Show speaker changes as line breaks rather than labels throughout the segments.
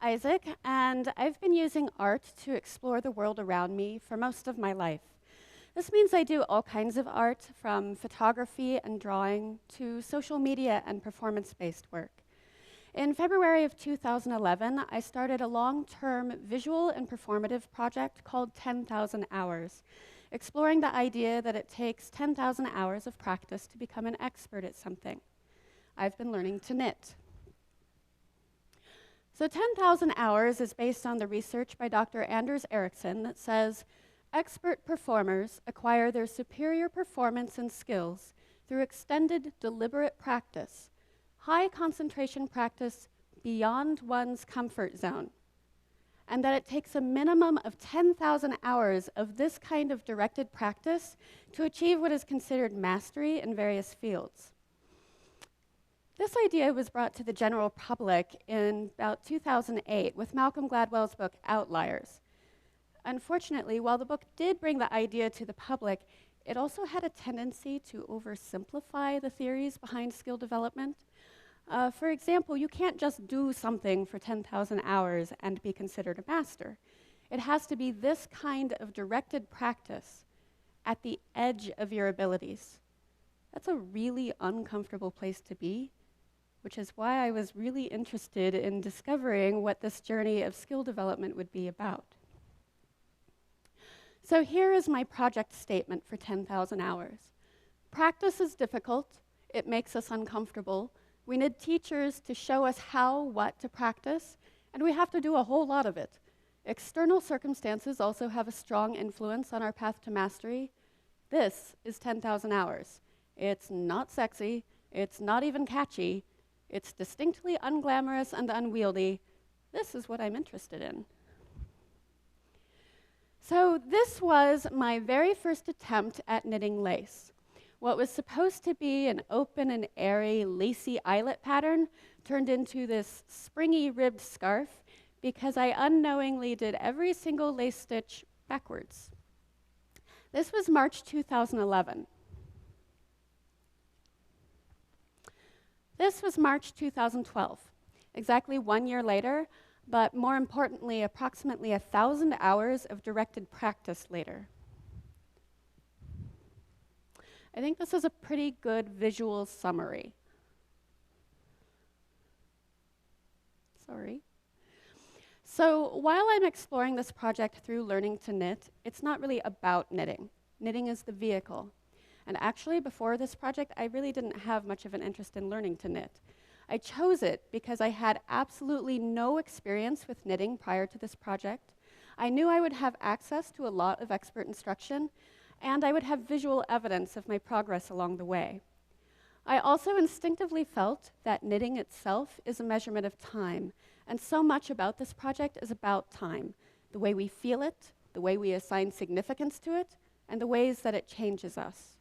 Isaac, and I've been using art to explore the world around me for most of my life. This means I do all kinds of art, from photography and drawing to social media and performance-based work. In February of 2011, I started a long-term visual and performative project called 10,000 Hours, exploring the idea that it takes 10,000 hours of practice to become an expert at something. I've been learning to knit. So 10,000 Hours is based on the research by Dr. Anders Ericsson that says, expert performers acquire their superior performance and skills through extended, deliberate practice, high concentration practice beyond one's comfort zone, and that it takes a minimum of 10,000 hours of this kind of directed practice to achieve what is considered mastery in various fields. This idea was brought to the general public in about 2008 with Malcolm Gladwell's book, Outliers. Unfortunately, while the book did bring the idea to the public, it also had a tendency to oversimplify the theories behind skill development. For example, you can't just do something for 10,000 hours and be considered a master. It has to be this kind of directed practice at the edge of your abilities. That's a really uncomfortable place to be, which is why I was really interested in discovering what this journey of skill development would be about. So here is my project statement for 10,000 hours. Practice is difficult. It makes us uncomfortable. We need teachers to show us how, what to practice, and we have to do a whole lot of it. External circumstances also have a strong influence on our path to mastery. This is 10,000 hours. It's not sexy. It's not even catchy. It's distinctly unglamorous and unwieldy. This is what I'm interested in. So this was my very first attempt at knitting lace. What was supposed to be an open and airy, lacy eyelet pattern turned into this springy ribbed scarf because I unknowingly did every single lace stitch backwards. This was March 2011. This was March 2012, exactly 1 year later, but more importantly, approximately 1,000 hours of directed practice later. I think this is a pretty good visual summary. Sorry. So while I'm exploring this project through learning to knit, it's not really about knitting. Knitting is the vehicle. And actually, before this project, I really didn't have much of an interest in learning to knit. I chose it because I had absolutely no experience with knitting prior to this project. I knew I would have access to a lot of expert instruction, and I would have visual evidence of my progress along the way. I also instinctively felt that knitting itself is a measurement of time, and so much about this project is about time, the way we feel it, the way we assign significance to it, and the ways that it changes us.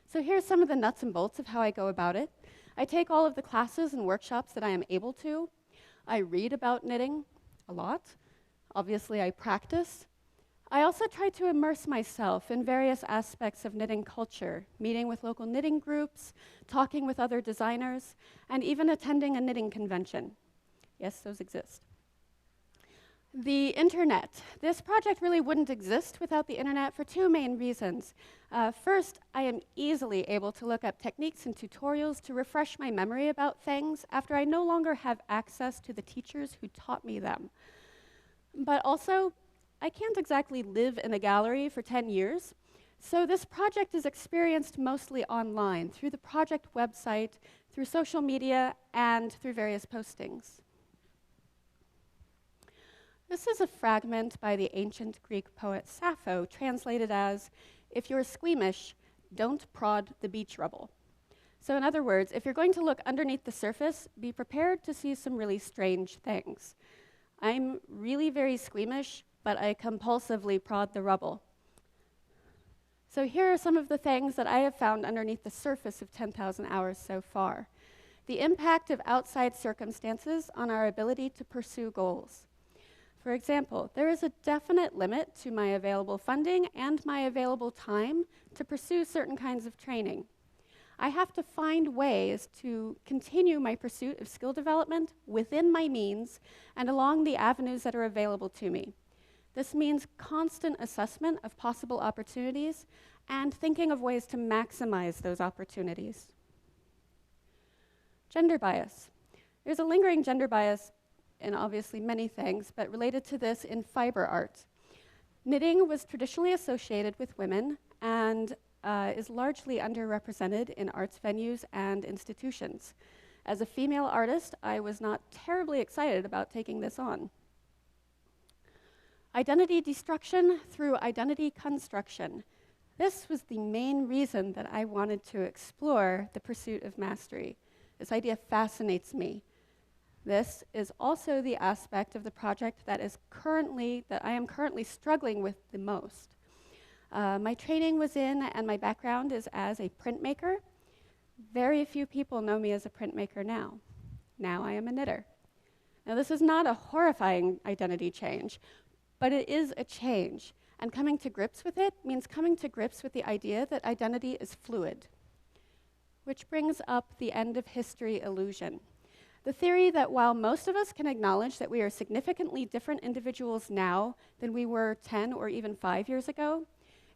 So here's some of the nuts and bolts of how I go about it. I take all of the classes and workshops that I am able to. I read about knitting a lot. Obviously, I practice. I also try to immerse myself in various aspects of knitting culture, meeting with local knitting groups, talking with other designers, and even attending a knitting convention. Yes, those exist. The internet. This project really wouldn't exist without the internet for two main reasons. First, I am easily able to look up techniques and tutorials to refresh my memory about things after I no longer have access to the teachers who taught me them. But also, I can't exactly live in a gallery for 10 years, so this project is experienced mostly online, through the project website, through social media, and through various postings. This is a fragment by the ancient Greek poet Sappho, translated as, "If you're squeamish, don't prod the beach rubble." So in other words, if you're going to look underneath the surface, be prepared to see some really strange things. I'm really very squeamish, but I compulsively prod the rubble. So here are some of the things that I have found underneath the surface of 10,000 hours so far. The impact of outside circumstances on our ability to pursue goals. For example, there is a definite limit to my available funding and my available time to pursue certain kinds of training. I have to find ways to continue my pursuit of skill development within my means and along the avenues that are available to me. This means constant assessment of possible opportunities and thinking of ways to maximize those opportunities. Gender bias. There's a lingering gender bias in obviously many things, but related to this in fiber art. Knitting was traditionally associated with women and is largely underrepresented in arts venues and institutions. As a female artist, I was not terribly excited about taking this on. Identity destruction through identity construction. This was the main reason that I wanted to explore the pursuit of mastery. This idea fascinates me. This is also the aspect of the project that I am currently struggling with the most. My training was in, and my background is as a printmaker. Very few people know me as a printmaker now. Now I am a knitter. Now this is not a horrifying identity change, but it is a change. And coming to grips with it means coming to grips with the idea that identity is fluid. Which brings up the end of history illusion. The theory that while most of us can acknowledge that we are significantly different individuals now than we were 10 or even 5 years ago,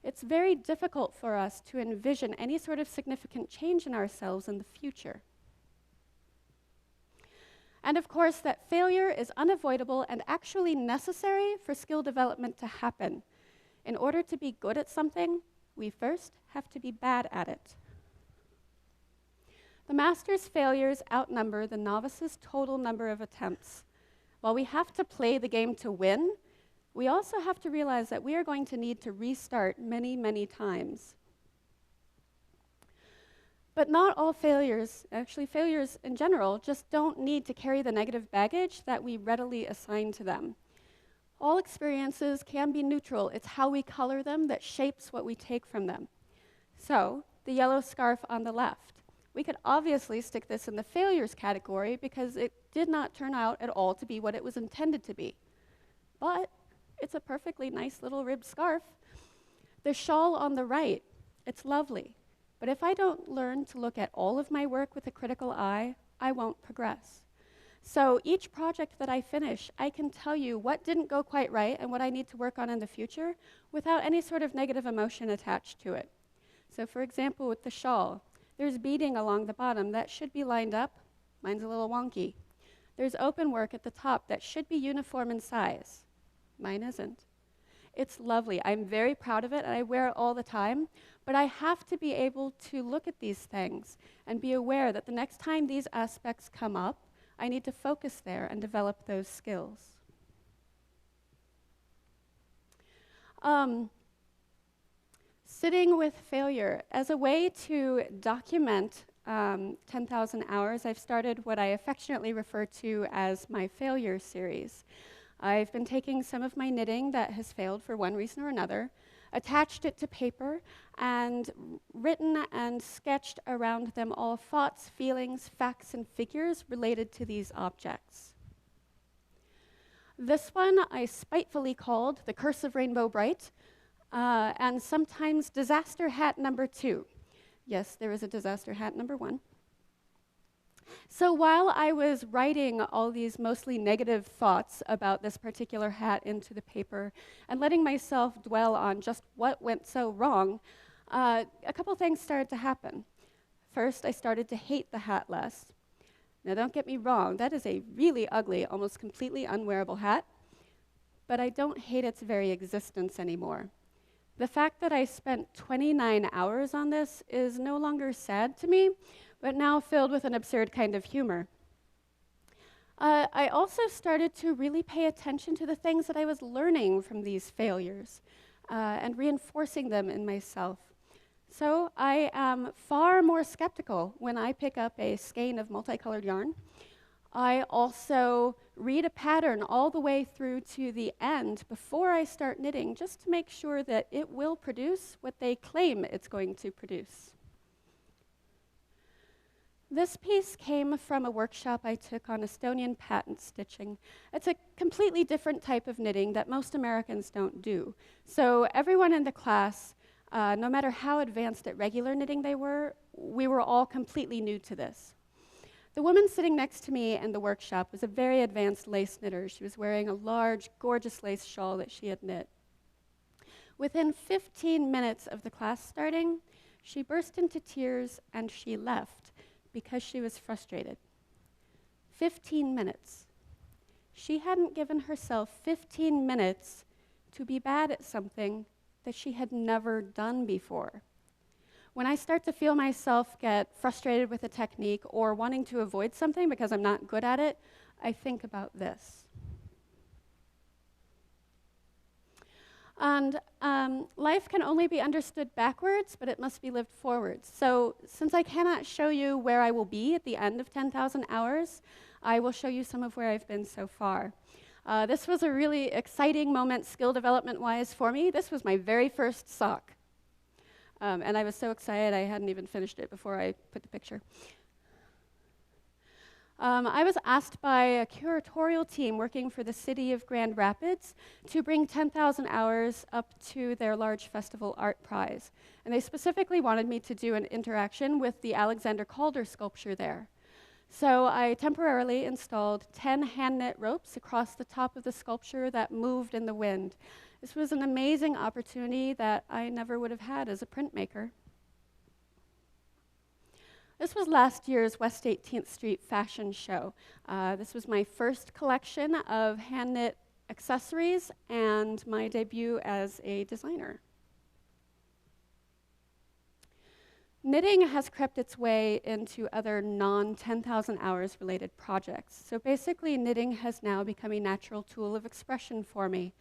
it's very difficult for us to envision any sort of significant change in ourselves in the future. And of course, that failure is unavoidable and actually necessary for skill development to happen. In order to be good at something, we first have to be bad at it. The master's failures outnumber the novice's total number of attempts. While we have to play the game to win, we also have to realize that we are going to need to restart many, many times. But not all failures, actually failures in general, just don't need to carry the negative baggage that we readily assign to them. All experiences can be neutral. It's how we color them that shapes what we take from them. So, the yellow scarf on the left. We could obviously stick this in the failures category because it did not turn out at all to be what it was intended to be. But it's a perfectly nice little ribbed scarf. The shawl on the right, it's lovely. But if I don't learn to look at all of my work with a critical eye, I won't progress. So each project that I finish, I can tell you what didn't go quite right and what I need to work on in the future without any sort of negative emotion attached to it. So for example, with the shawl, there's beading along the bottom that should be lined up. Mine's a little wonky. There's open work at the top that should be uniform in size. Mine isn't. It's lovely. I'm very proud of it, and I wear it all the time, but I have to be able to look at these things and be aware that the next time these aspects come up, I need to focus there and develop those skills. Sitting with failure. As a way to document 10,000 hours, I've started what I affectionately refer to as my failure series. I've been taking some of my knitting that has failed for one reason or another, attached it to paper, and written and sketched around them all thoughts, feelings, facts, and figures related to these objects. This one I spitefully called The Curse of Rainbow Bright, and sometimes Disaster Hat number 2. Yes, there is a Disaster Hat number 1. So while I was writing all these mostly negative thoughts about this particular hat into the paper and letting myself dwell on just what went so wrong, a couple things started to happen. First, I started to hate the hat less. Now don't get me wrong, that is a really ugly, almost completely unwearable hat, but I don't hate its very existence anymore. The fact that I spent 29 hours on this is no longer sad to me, but now filled with an absurd kind of humor. I also started to really pay attention to the things that I was learning from these failures and reinforcing them in myself. So I am far more skeptical when I pick up a skein of multicolored yarn. I also read a pattern all the way through to the end before I start knitting, just to make sure that it will produce what they claim it's going to produce. This piece came from a workshop I took on Estonian patent stitching. It's a completely different type of knitting that most Americans don't do. So everyone in the class, no matter how advanced at regular knitting they were we were all completely new to this. The woman sitting next to me in the workshop was a very advanced lace knitter. She was wearing a large, gorgeous lace shawl that she had knit. Within 15 minutes of the class starting, she burst into tears and she left because she was frustrated. 15 minutes. She hadn't given herself 15 minutes to be bad at something that she had never done before. When I start to feel myself get frustrated with a technique or wanting to avoid something because I'm not good at it, I think about this. And life can only be understood backwards, but it must be lived forwards. So since I cannot show you where I will be at the end of 10,000 hours, I will show you some of where I've been so far. This was a really exciting moment skill development-wise for me. This was my very first sock. And I was so excited I hadn't even finished it before I put the picture. I was asked by a curatorial team working for the city of Grand Rapids to bring 10,000 hours up to their large festival ArtPrize. And they specifically wanted me to do an interaction with the Alexander Calder sculpture there. So I temporarily installed 10 hand-knit ropes across the top of the sculpture that moved in the wind. This was an amazing opportunity that I never would have had as a printmaker. This was last year's West 18th Street fashion show. This was my first collection of hand-knit accessories and my debut as a designer. Knitting has crept its way into other non-10,000 hours related projects. So basically, knitting has now become a natural tool of expression for me.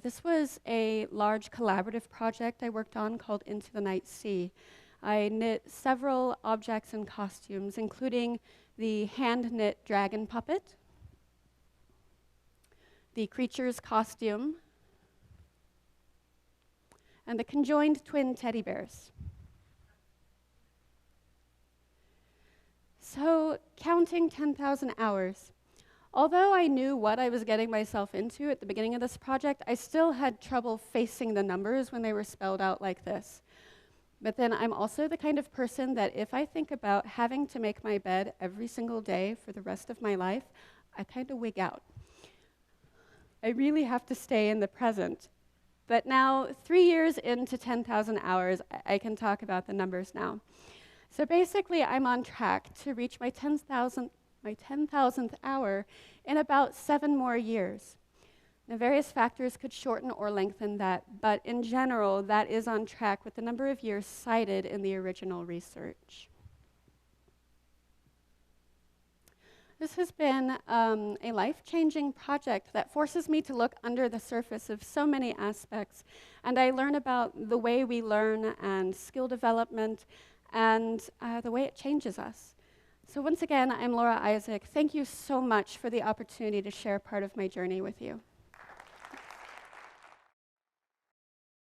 This was a large collaborative project I worked on called Into the Night Sea. I knit several objects and costumes, including the hand-knit dragon puppet, the creature's costume, and the conjoined twin teddy bears. So, counting 10,000 hours. Although I knew what I was getting myself into at the beginning of this project, I still had trouble facing the numbers when they were spelled out like this. But then I'm also the kind of person that if I think about having to make my bed every single day for the rest of my life, I kind of wig out. I really have to stay in the present. But now, 3 years into 10,000 hours, I can talk about the numbers now. So basically, I'm on track to reach my 10,000th hour in about 7 more years. Now, various factors could shorten or lengthen that, but in general, that is on track with the number of years cited in the original research. This has been a life-changing project that forces me to look under the surface of so many aspects, and I learn about the way we learn and skill development and the way it changes us. So once again, I'm Laura Isaac. Thank you so much for the opportunity to share part of my journey with you.